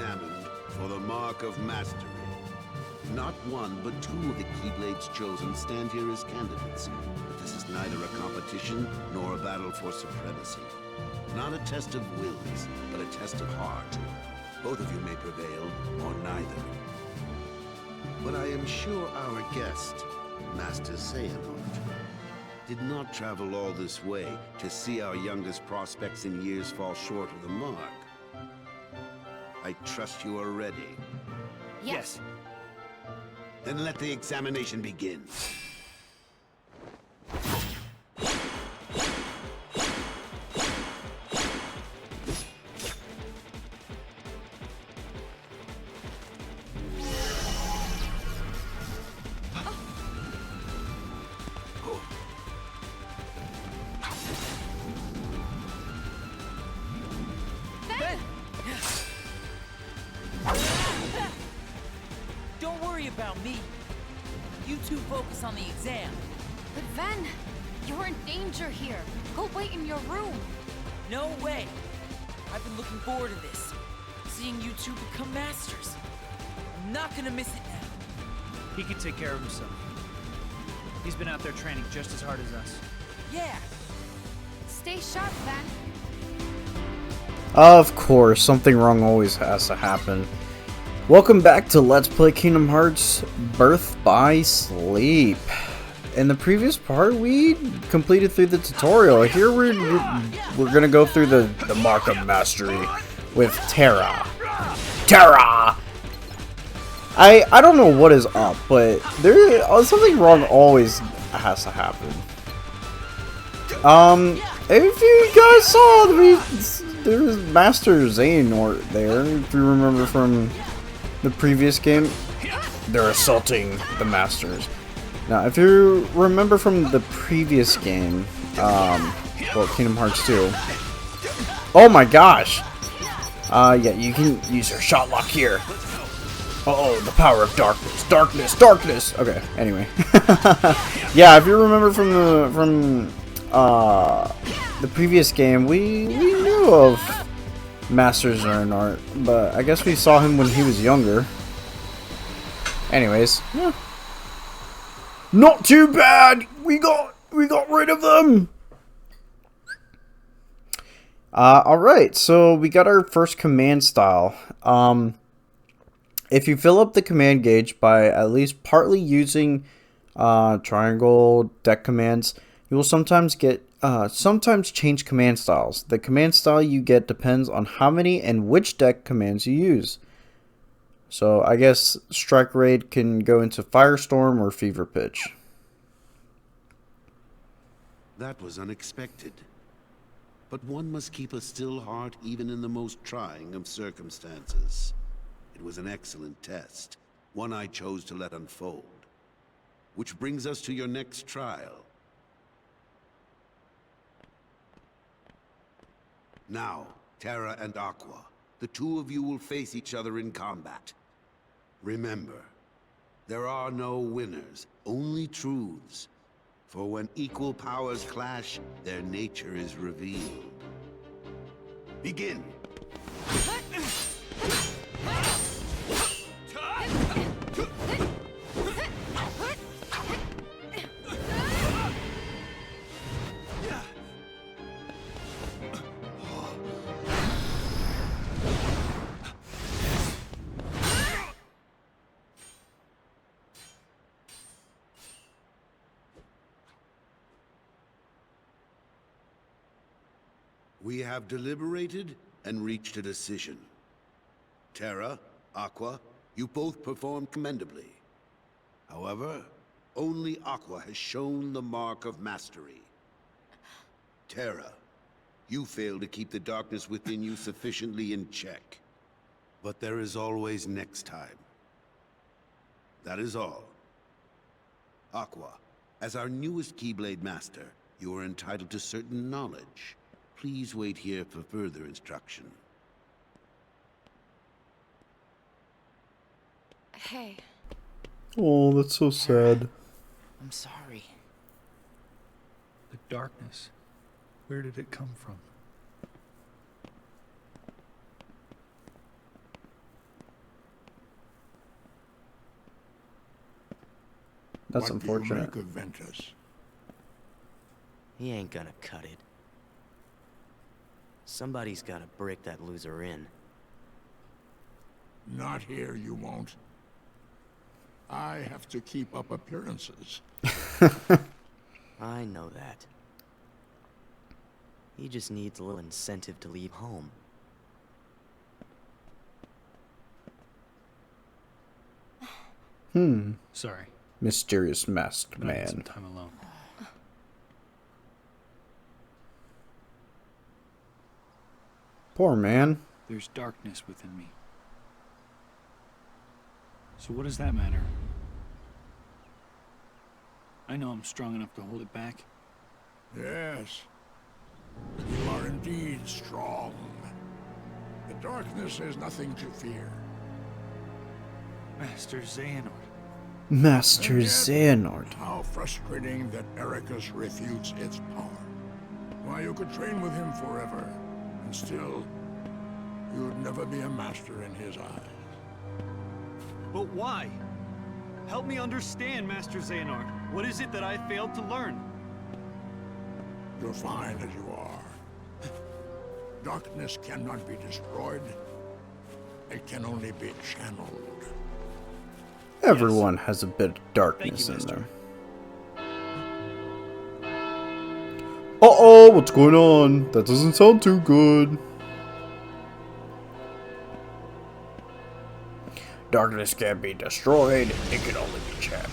examined for the mark of mastery. Not one, but two of the Keyblades chosen stand here as candidates. But this is neither a competition nor a battle for supremacy. Not a test of wills, but a test of heart. Both of you may prevail, or neither. But I am sure our guest, Master Xehanort, did not travel all this way to see our youngest prospects in years fall short of the mark. I trust you are ready. Yes. Then let the examination begin. Don't worry about me. You two focus on the exam. But Ven, you're in danger here. Go wait in your room. No way. I've been looking forward to this. Seeing you two become masters. I'm not gonna miss it now. He can take care of himself. He's been out there training just as hard as us. Yeah. Stay sharp, Ven. Of course, something wrong always has to happen. Welcome back to Let's Play Kingdom Hearts Birth by Sleep. In the previous part, we completed through the tutorial. Here we're gonna go through the Mark of Mastery with Terra. Terra! I don't know what is up, but something wrong always has to happen. If you guys saw, there's Master Xehanort there, if you remember from the previous game. They're assaulting the Masters. Now, if you remember from the previous game, well, Kingdom Hearts 2. Oh my gosh! Yeah, you can use your shot lock here. Uh-oh, the power of darkness. Darkness, darkness! Okay, anyway. Yeah, if you remember from the previous game, we knew of Master Xehanort, but I guess we saw him when he was younger. Anyways, yeah. Not too bad! We got rid of them! Alright, so we got our first command style. If you fill up the command gauge by at least partly using triangle deck commands, you will sometimes change command styles. The command style you get depends on how many and which deck commands you use. So I guess Strike Raid can go into Firestorm or Fever Pitch. That was unexpected. But one must keep a still heart even in the most trying of circumstances. It was an excellent test, one I chose to let unfold. Which brings us to your next trial. Now, Terra and Aqua, the two of you will face each other in combat. Remember, there are no winners, only truths. For when equal powers clash, their nature is revealed. Begin! We have deliberated and reached a decision. Terra, Aqua, you both performed commendably. However, only Aqua has shown the mark of mastery. Terra, you failed to keep the darkness within you sufficiently in check. But there is always next time. That is all. Aqua, as our newest Keyblade Master, you are entitled to certain knowledge. Please wait here for further instruction. Hey. Oh, that's so sad. I'm sorry. The darkness. Where did it come from? That's What do you unfortunate. make of Ventus? He ain't gonna cut it. Somebody's gotta break that loser in. Not here, you won't. I have to keep up appearances. I know that. He just needs a little incentive to leave home. Sorry. Mysterious masked I need some man. time alone. Poor man. There's darkness within me. So what does that matter? I know I'm strong enough to hold it back. Yes, you are indeed strong. The darkness is nothing to fear. Master Xehanort. Master And yet, Xehanort. How frustrating that Ericus refutes its power. Why, you could train with him forever, and still, you would never be a master in his eyes. But why? Help me understand, Master Xehanort. What is it that I failed to learn? You're fine as you are. Darkness cannot be destroyed. It can only be channeled. Everyone has a bit of darkness in Master. them. Uh-oh, what's going on? That doesn't sound too good. Darkness can't be destroyed, it can only be channeled.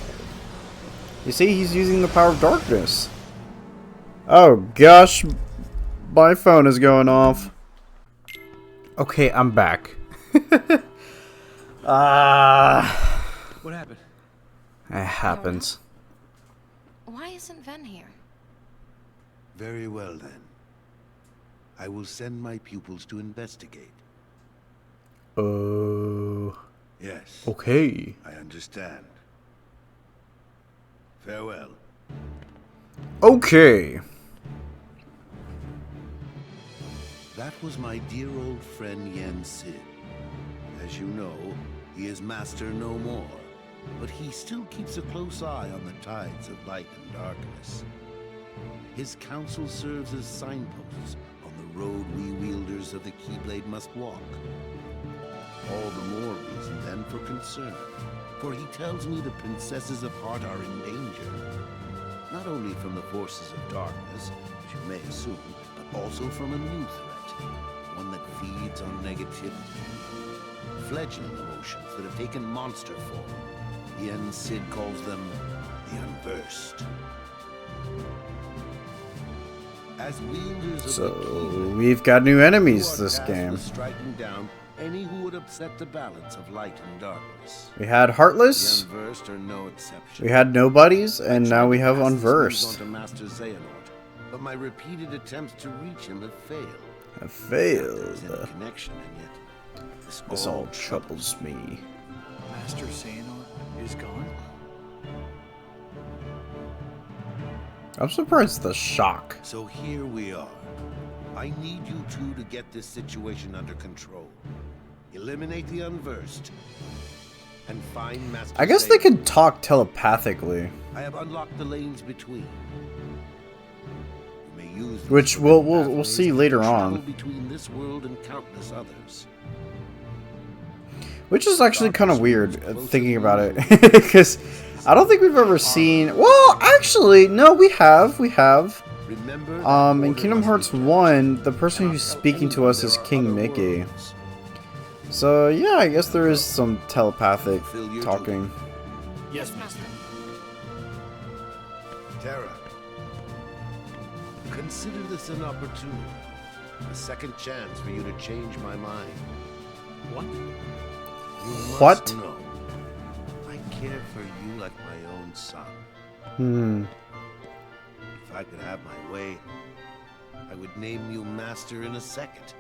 You see, he's using the power of darkness. Oh gosh, my phone is going off. Okay, I'm back. What happened? It happens. Why isn't Ven here? Very well, then. I will send my pupils to investigate. Yes, Okay. I understand. Farewell. Okay. That was my dear old friend Yen Sid. As you know, he is master no more, but he still keeps a close eye on the tides of light and darkness. His counsel serves as signposts on the road we wielders of the Keyblade must walk. All the more reason then for concern, for he tells me the princesses of heart are in danger. Not only from the forces of darkness, which you may assume, but also from a new threat, one that feeds on negativity. Fledgling emotions that have taken monster form. Yen Sid calls them the Unversed. As wielders of So, the Keyblade, we've got new you enemies are this tasked game. with striking down any who would upset the balance of light and darkness. We had The Heartless, Unversed are no exception. we had Nobodies, and now we have Tried to pass this Unversed. news on to Master Xehanort, but my repeated attempts to reach him have failed. I Not that failed. there's any connection, and yet This all troubles me. Master Xehanort is gone? I'm surprised at the shock. So here we are. I need you two to get this situation under control. Eliminate the Unversed. And find Master I guess they Xehanort. could talk telepathically, I have unlocked the lanes between. You may use these which forbidden we'll pathways see to later travel on. between this world and countless others. Which is actually kind of weird, thinking about it, because I don't think we've ever seen. Well, actually, no, we have. Remember that In order Kingdom must Hearts be kept. 1, the person Cannot who's tell speaking to anyone us is there are King other Mickey. worlds. So yeah, I guess there is some telepathic Fulfill your talking. duty. Yes, Master. Terra, consider this an opportunity, a second chance for you to change my mind. What? You must What? know, I care for you like my own son. If I could have my way, I would name you Master in a second.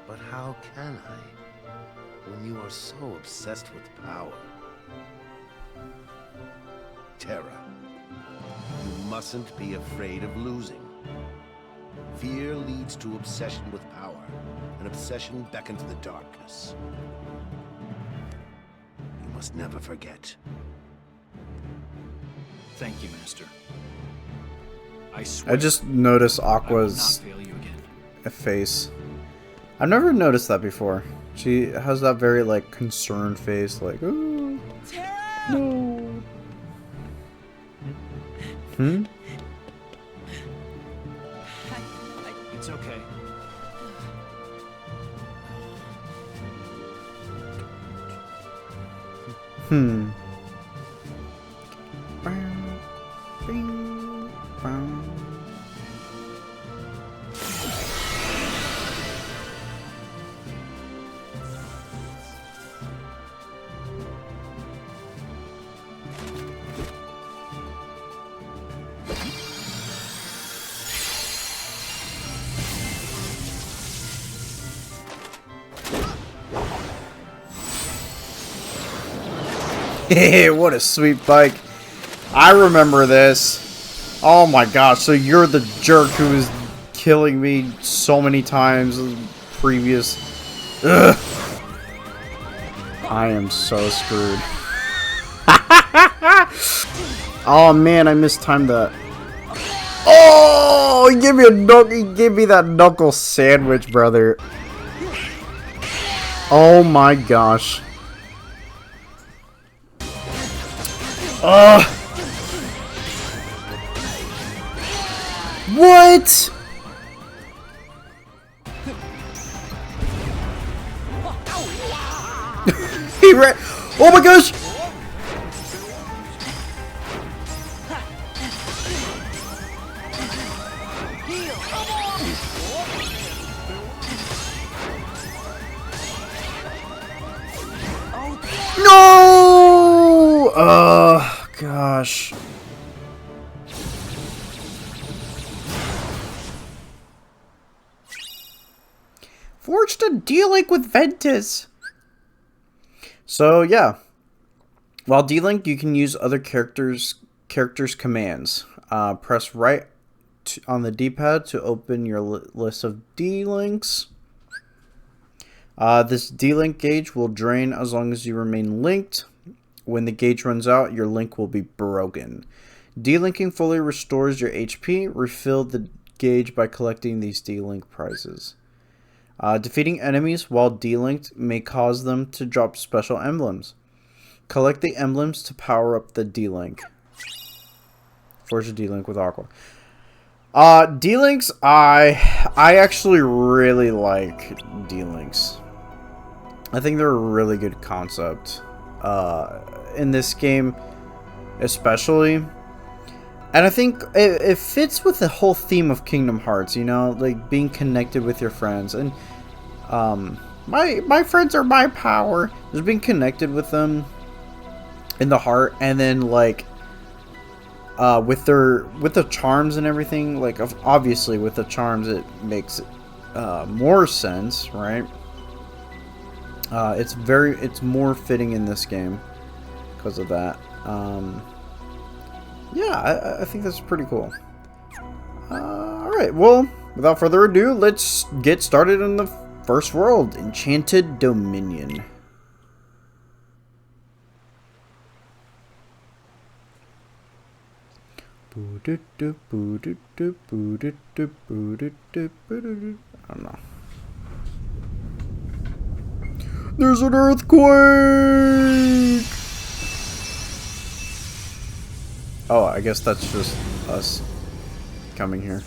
But how can I, when you are so obsessed with power? Terra, you mustn't be afraid of losing. Fear leads to obsession with power, and obsession beckons the darkness. You must never forget. Thank you, Master. I swear. I just noticed I will not Aqua's fail you again. face. I've never noticed that before. She has that very, like, concerned face, like, ooh, Terra! no. Hmm? It's okay. Hmm. Bing, bang. What a sweet bike. I remember this. Oh my gosh, so you're the jerk who was killing me so many times in previous. Ugh. I am so screwed. Oh man, I mistimed that. Oh, he gave me that knuckle sandwich, brother. Oh my gosh. What? He ran. Oh my gosh! No! Oh gosh. Forged a D-Link with Ventus. So yeah, while D-Link, you can use other characters' commands. Press right on the D-pad to open your list of D-Links. This D-Link gauge will drain as long as you remain linked. When the gauge runs out, your link will be broken. D-Linking fully restores your HP. Refill the gauge by collecting these D-Link prizes. Defeating enemies while D-Linked may cause them to drop special emblems. Collect the emblems to power up the D-Link. Forge a D-Link with Aqua. D-Links, I actually really like D-Links. I think they're a really good concept. In this game, especially. And I think it fits with the whole theme of Kingdom Hearts, you know, like being connected with your friends. And my friends are my power. Just being connected with them in the heart, and then like with the charms and everything. Like obviously with the charms, it makes more sense, right? It's more fitting in this game because of that. Yeah, I think that's pretty cool. Alright, well, without further ado, let's get started in the first world, Enchanted Dominion. I don't know. There's an earthquake! Oh, I guess that's just us coming here.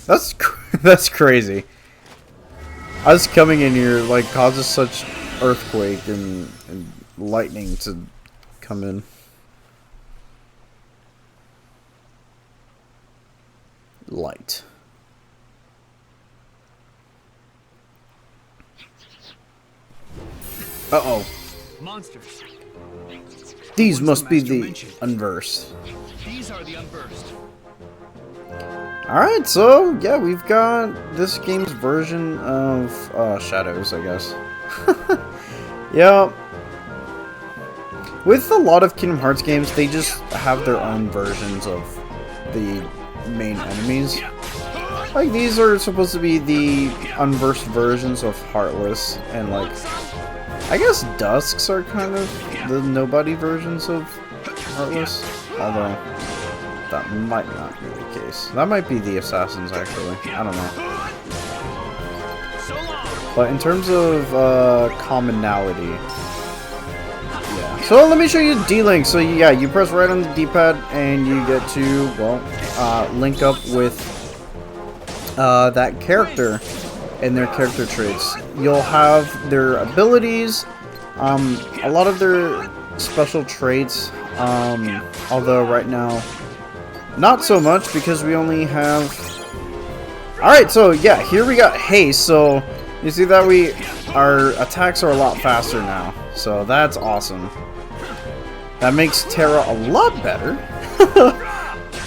That's crazy. Us coming in here like causes such earthquake and lightning to come in. Light. Uh-oh. Monsters. These must be the mentioned. unversed. These are the unversed. Alright, so yeah, we've got this game's version of Shadows, I guess. Yeah. With a lot of Kingdom Hearts games, they just have their own versions of the main enemies. Like, these are supposed to be the unversed versions of Heartless, and like, I guess Dusks are kind of the nobody versions of Heartless. Although, that might not be the case. That might be the assassins, actually. I don't know. But in terms of commonality, yeah. So let me show you D-Link. So yeah, you press right on the D-pad and you get to, well, link up with that character and their character traits. You'll have their abilities, a lot of their special traits, although right now not so much because we only have... Alright, so yeah, here we got haste. So you see that our attacks are a lot faster now, so that's awesome. That makes Terra a lot better.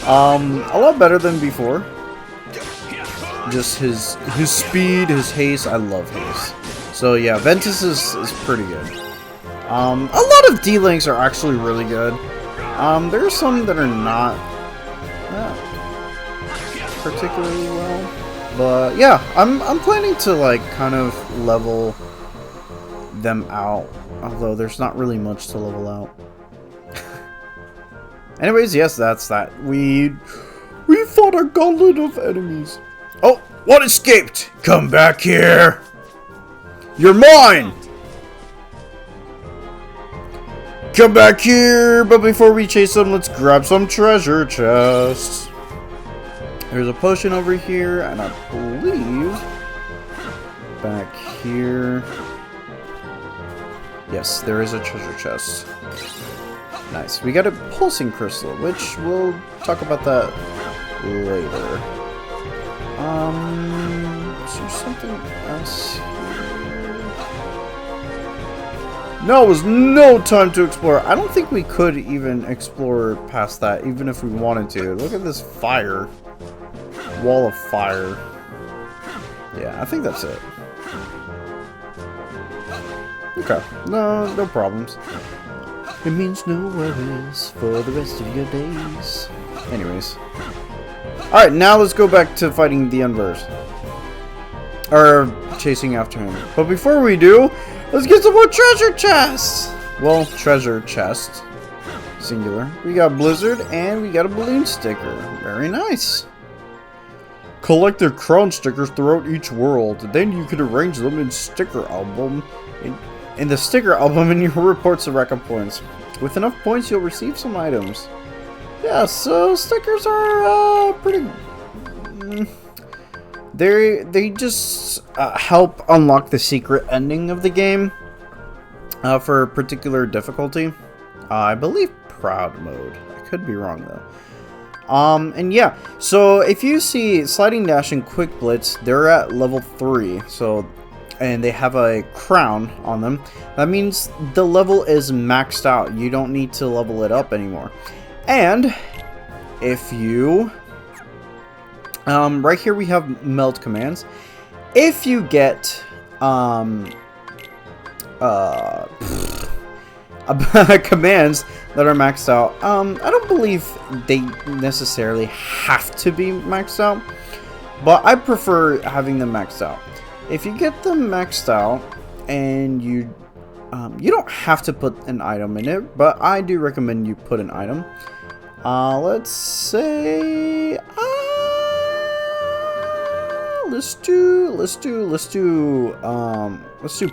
A lot better than before. Just his speed, his haste. I love haste. So yeah, Ventus is pretty good. A lot of D-Links are actually really good. There are some that are not particularly well. But yeah, I'm planning to like kind of level them out. Although there's not really much to level out. Anyways, yes, that's that. We fought a gauntlet of enemies. Oh, one escaped! Come back here! You're mine! Come back here! But before we chase them, let's grab some treasure chests. There's a potion over here, and I believe back here. Yes, there is a treasure chest. Nice. We got a pulsing crystal, which we'll talk about that later. Is there something else here? No, it was no time to explore. I don't think we could even explore past that, even if we wanted to. Look at this fire. Wall of fire. Yeah, I think that's it. Okay. No problems. It means no worries for the rest of your days. Anyways. Alright, now let's go back to fighting the Unverse. Or chasing after him. But before we do, let's get some more treasure chests! Well, treasure chest. Singular. We got Blizzard and we got a balloon sticker. Very nice. Collect their crown stickers throughout each world. Then you can arrange them in sticker album. In the sticker album in your reports of record points. With enough points, you'll receive some items. Yeah, so stickers are pretty... They just help unlock the secret ending of the game for a particular difficulty. I believe Proud mode. I could be wrong though. And yeah, so if you see Sliding Dash and Quick Blitz, they're at level 3. So, and they have a crown on them. That means the level is maxed out. You don't need to level it up anymore. And if you right here we have meld commands. If you get commands that are maxed out, I don't believe they necessarily have to be maxed out, but I prefer having them maxed out. If you get them maxed out and you don't have to put an item in it, but I do recommend you put an item. Let's say let's do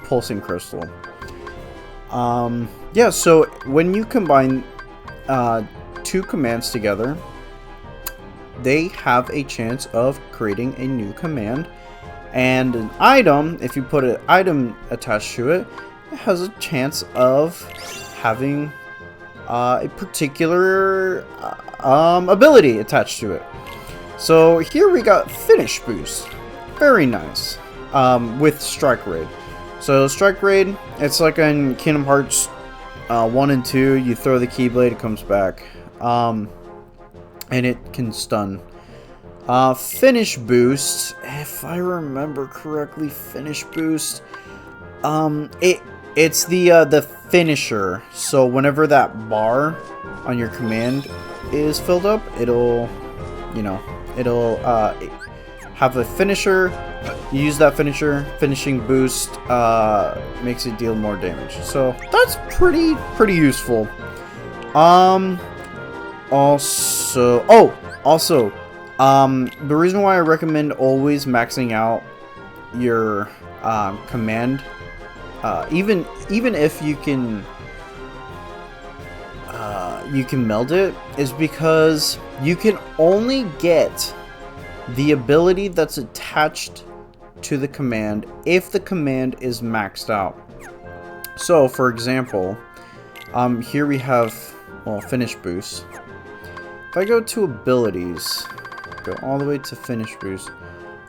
pulsing crystal. Yeah, so when you combine two commands together, they have a chance of creating a new command. And an item, if you put an item attached to it, it has a chance of having a particular ability attached to it. So here we got Finish Boost. Very nice. With Strike Raid. So Strike Raid, it's like in Kingdom Hearts 1 and 2. You throw the Keyblade, it comes back. And it can stun. Finish Boost, if I remember correctly, Finish Boost, it's the finisher. So whenever that bar on your command is filled up, it'll have a finisher. You use that finisher, finishing boost makes it deal more damage. So that's pretty useful. Also, the reason why I recommend always maxing out your command, even if you can meld it, is because you can only get the ability that's attached to the command if the command is maxed out. So, for example, here we have, well, finish boost. If I go to abilities, go all the way to finish boost,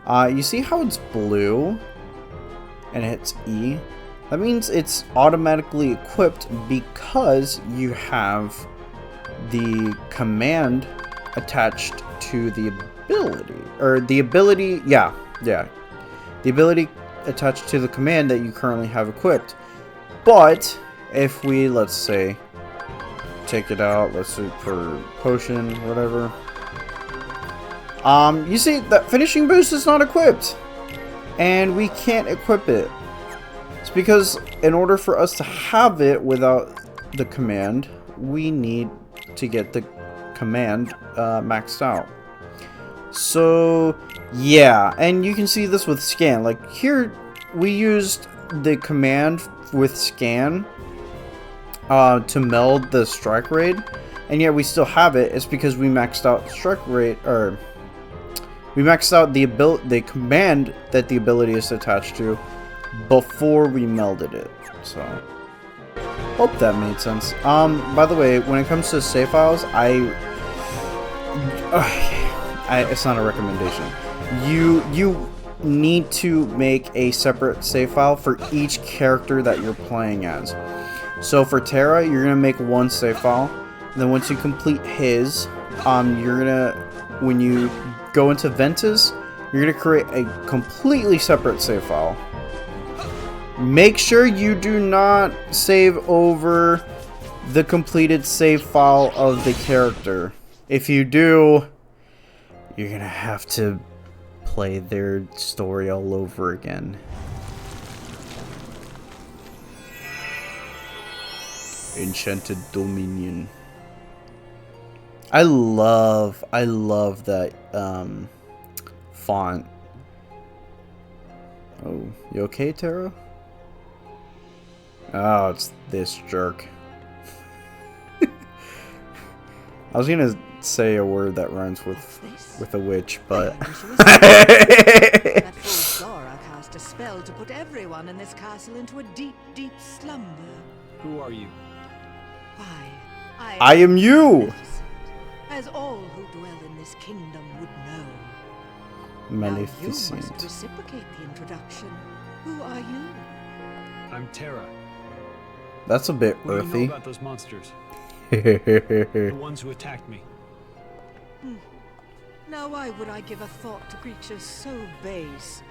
you see how it's blue and it's E? That means it's automatically equipped because you have the command attached to the ability, or the ability, the ability attached to the command that you currently have equipped. But if we, let's say, take it out, let's do for potion, whatever. You see that finishing boost is not equipped, and we can't equip it. It's because in order for us to have it without the command, we need to get the command maxed out. So yeah, and you can see this with scan. Like here, we used the command with scan to meld the strike rate, and yet we still have it. It's because we maxed out strike rate, or we maxed out the command that the ability is attached to before we melded it. So hope that made sense. By the way, when it comes to save files, it's not a recommendation. You need to make a separate save file for each character that you're playing as. So for Terra, you're gonna make one save file. Then once you complete his, you're gonna, when you go into Ventus, you're gonna create a completely separate save file. Make sure you do not save over the completed save file of the character. If you do, you're gonna have to play their story all over again. Enchanted Dominion. I love that font. Oh, you okay, Terra? Oh, it's this jerk. I was gonna say a word that rhymes with a witch, but That fool Zora cast a spell to put everyone in this castle into a deep, deep slumber. Who are you? Why, I am you! as all who dwell in this kingdom would know. Maleficent. Now you must reciprocate the introduction. Who are you? I'm Terra. That's a bit What do you know earthy. about those monsters? The ones who attacked me. Now why would I give a thought to creatures so base,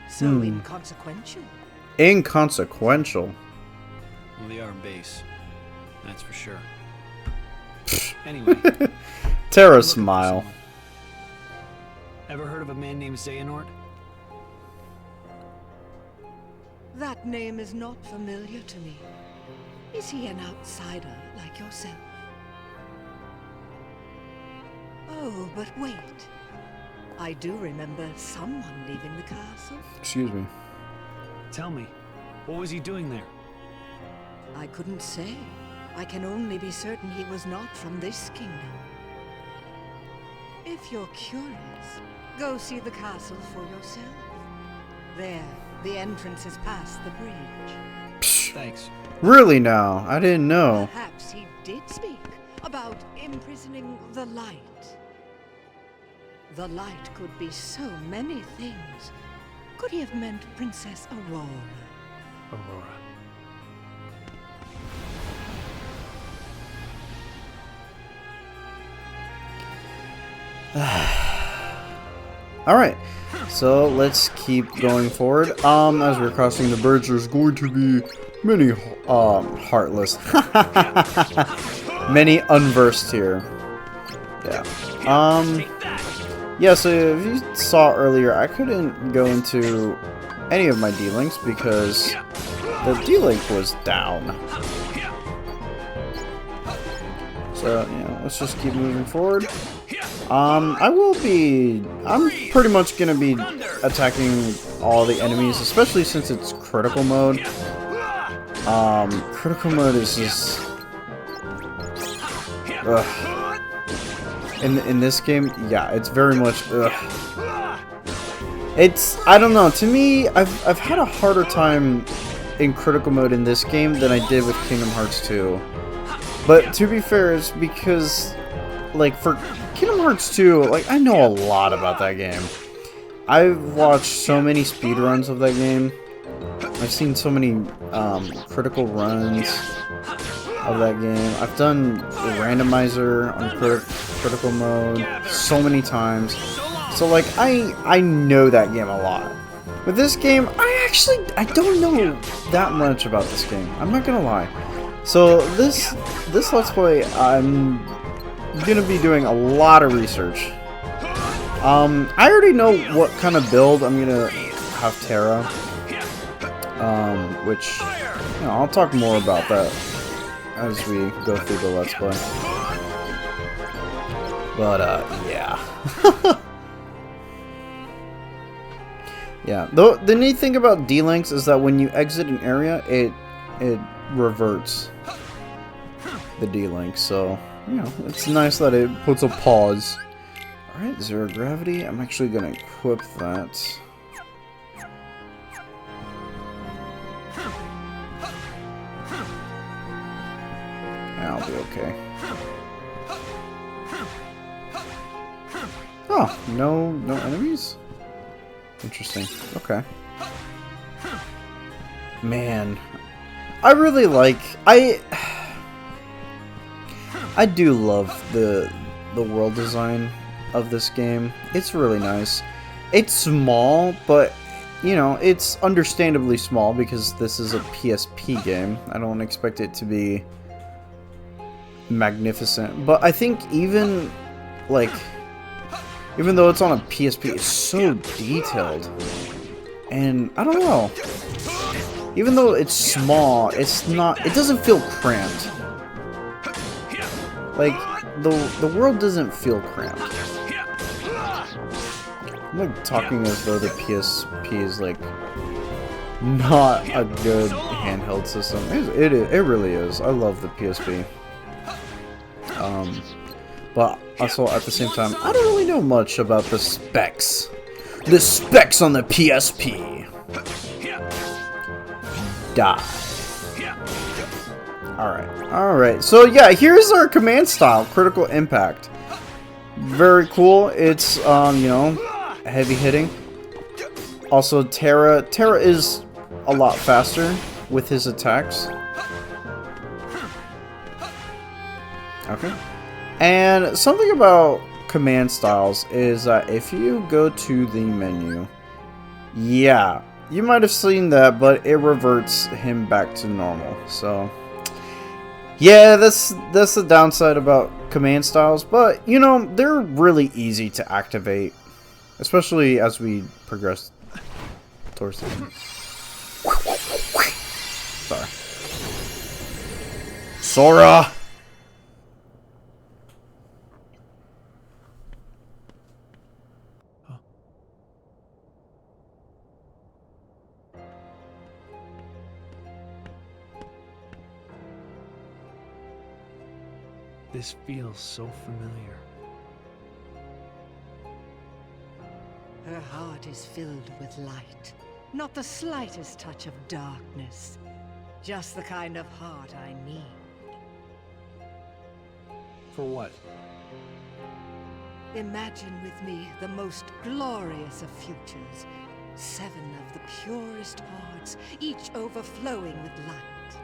so inconsequential? Inconsequential. Well, they are base. That's for sure. Anyway. Terra I'm looking for smile. someone. Ever heard of a man named Xehanort? That name is not familiar to me. Is he an outsider like yourself? Oh, but wait. I do remember someone leaving the castle. Excuse me. Tell me, what was he doing there? I couldn't say. I can only be certain he was not from this kingdom. If you're curious, go see the castle for yourself. There, the entrance is past the bridge. Thanks. Really now? I didn't know. Perhaps he did speak about imprisoning the light. The light could be so many things. Could he have meant Princess Aurora? Aurora. Alright, so let's keep going forward. As we're crossing the bridge, there's going to be many, heartless. Many unversed here. Yeah. Yeah, so if you saw earlier, I couldn't go into any of my D-Links because the D-Link was down. So But, you know, let's just keep moving forward. I'm pretty much gonna be attacking all the enemies, especially since it's critical mode. Critical mode is just... ugh. In this game, yeah, it's very much, ugh. It's, I don't know, to me, I've had a harder time in critical mode in this game than I did with Kingdom Hearts 2. But to be fair, it's because, like, for Kingdom Hearts 2, like, I know a lot about that game. I've watched so many speedruns of that game. I've seen so many critical runs of that game. I've done a randomizer on critical mode so many times. So, like, I know that game a lot. With this game, I don't know that much about this game. I'm not gonna lie. So this Let's Play, I'm gonna be doing a lot of research. I already know what kind of build I'm gonna have Terra. Which, you know, I'll talk more about that as we go through the Let's Play. But, yeah. Yeah, the neat thing about D-Links is that when you exit an area, it reverts the D-Link, so, you know, it's nice that it puts a pause. Alright, zero gravity, I'm actually gonna equip that. Yeah, I'll be okay. Oh, no enemies? Interesting. Okay. Man, I really like... I do love the world design of this game. It's really nice. It's small, but, you know, it's understandably small because this is a PSP game. I don't expect it to be magnificent. But I think even, like... even though it's on a PSP, it's so detailed. And, I don't know. Even though it's small, it doesn't feel cramped. Like, the world doesn't feel cramped. I'm like talking as though the PSP is like not a good handheld system. It really is. I love the PSP. But also at the same time, I don't really know much about the specs. The specs on the PSP. Die. Alright. So yeah, here's our command style, Critical Impact. Very cool. It's, you know, heavy hitting. Also, Terra is a lot faster with his attacks. Okay. And something about command styles is that if you go to the menu, yeah, you might have seen that, but it reverts him back to normal. So, yeah, that's the downside about command styles, but, you know, they're really easy to activate, especially as we progress towards the end. Sorry. Sora! This feels so familiar. Her heart is filled with light. Not the slightest touch of darkness. Just the kind of heart I need. For what? Imagine with me the most glorious of futures. 7 of the purest hearts, each overflowing with light.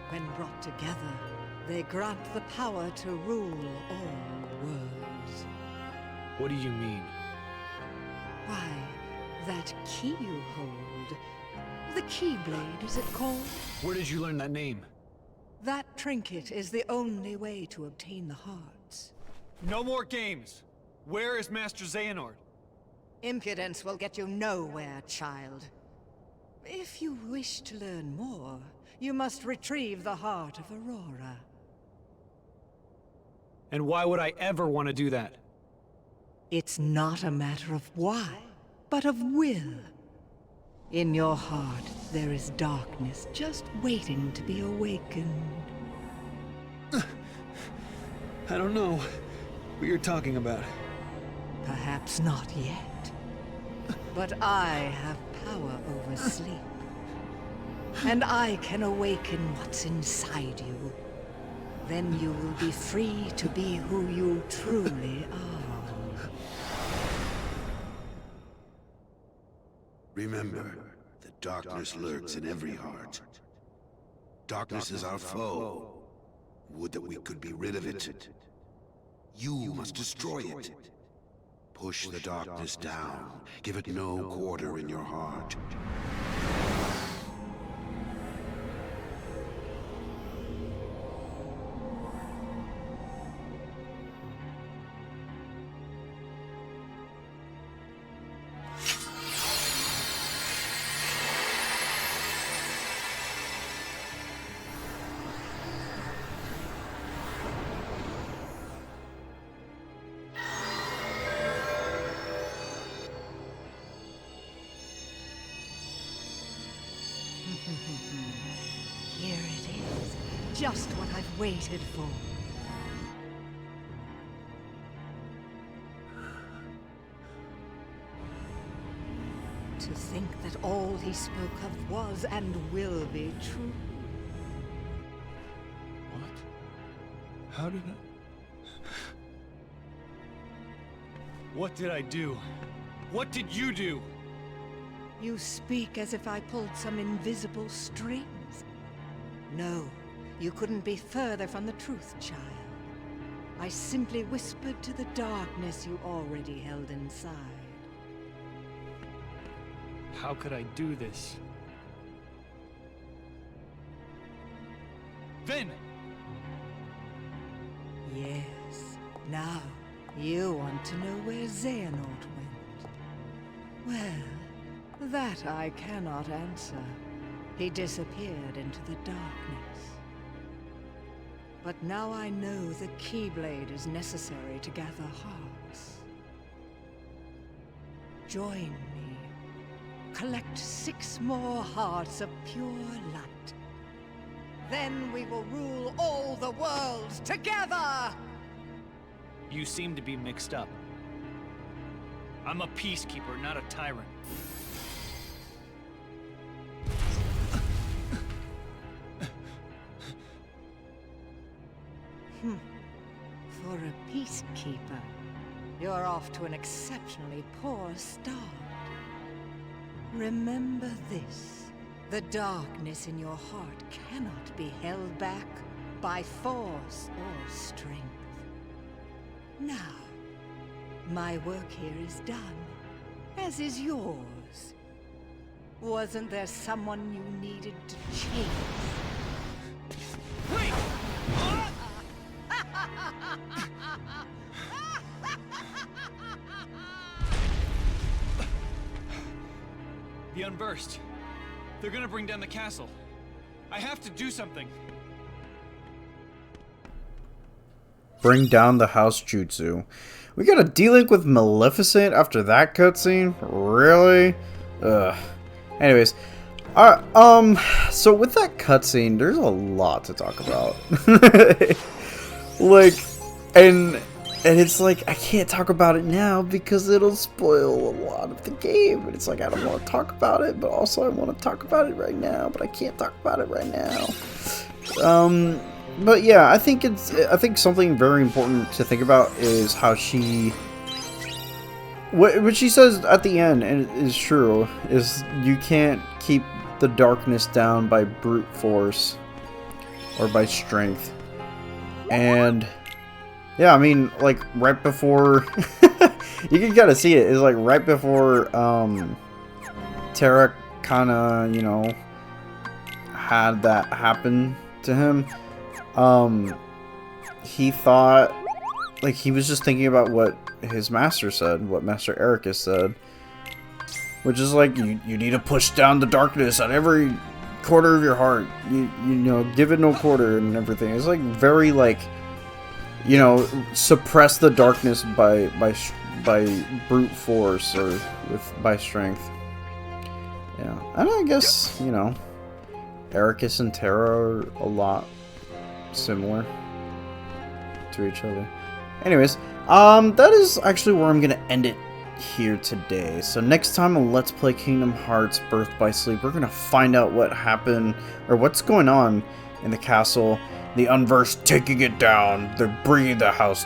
When brought together, they grant the power to rule all worlds. What do you mean? Why, that key you hold. The Keyblade, is it called? Where did you learn that name? That trinket is the only way to obtain the hearts. No more games! Where is Master Xehanort? Impudence will get you nowhere, child. If you wish to learn more, you must retrieve the heart of Aurora. And why would I ever want to do that? It's not a matter of why, but of will. In your heart, there is darkness just waiting to be awakened. I don't know what you're talking about. Perhaps not yet. But I have power over sleep. And I can awaken what's inside you. Then you will be free to be who you truly are. Remember, the darkness lurks in every heart. Darkness is our foe. Would that we could be rid of it. You must destroy it. Push the darkness down. Give it no quarter in your heart. Here it is, just what I've waited for. To think that all he spoke of was and will be true. What? How did I... What did I do? What did you do? You speak as if I pulled some invisible strings. No, you couldn't be further from the truth, child. I simply whispered to the darkness you already held inside. How could I do this? Vin! Yes, now you want to know where Xehanort went. Well, that I cannot answer. He disappeared into the darkness. But now I know the Keyblade is necessary to gather hearts. Join me. Collect 6 more hearts of pure light. Then we will rule all the worlds together! You seem to be mixed up. I'm a peacekeeper, not a tyrant. For a peacekeeper, you're off to an exceptionally poor start. Remember this. The darkness in your heart cannot be held back by force or strength. Now, my work here is done, as is yours. Wasn't there someone you needed to change? Wait! The Unburst. They're gonna bring down the castle. I have to do something. Bring down the house jutsu. We got a D-Link with Maleficent after that cutscene? Really? Ugh. Anyways. So with that cutscene, there's a lot to talk about. Like, and it's like, I can't talk about it now because it'll spoil a lot of the game. And it's like, I don't want to talk about it, but also I want to talk about it right now, but I can't talk about it right now. But yeah, I think something very important to think about is how she, what she says at the end, and it is true, is you can't keep the darkness down by brute force or by strength. And yeah, I mean, like right before you can kind of see it, is like right before Terra kind of, you know, had that happen to him. He thought, like, he was just thinking about what his master said, what Master Ericus said, which is like, you need to push down the darkness at every quarter of your heart. You know, give it no quarter and everything. It's like very like you know, suppress the darkness by brute force or by strength. Yeah, and I guess, you know, Ericus and Terra are a lot similar to each other. Anyways, that is actually where I'm gonna end it here today. So next time on Let's Play Kingdom Hearts Birth by Sleep, we're gonna find out what happened, or what's going on in the castle. The Unversed taking it down. They're bringing the house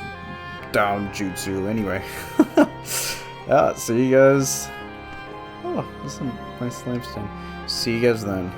down jutsu. Anyway. Yeah, see you guys. Oh, this is a nice lampstand. See you guys then.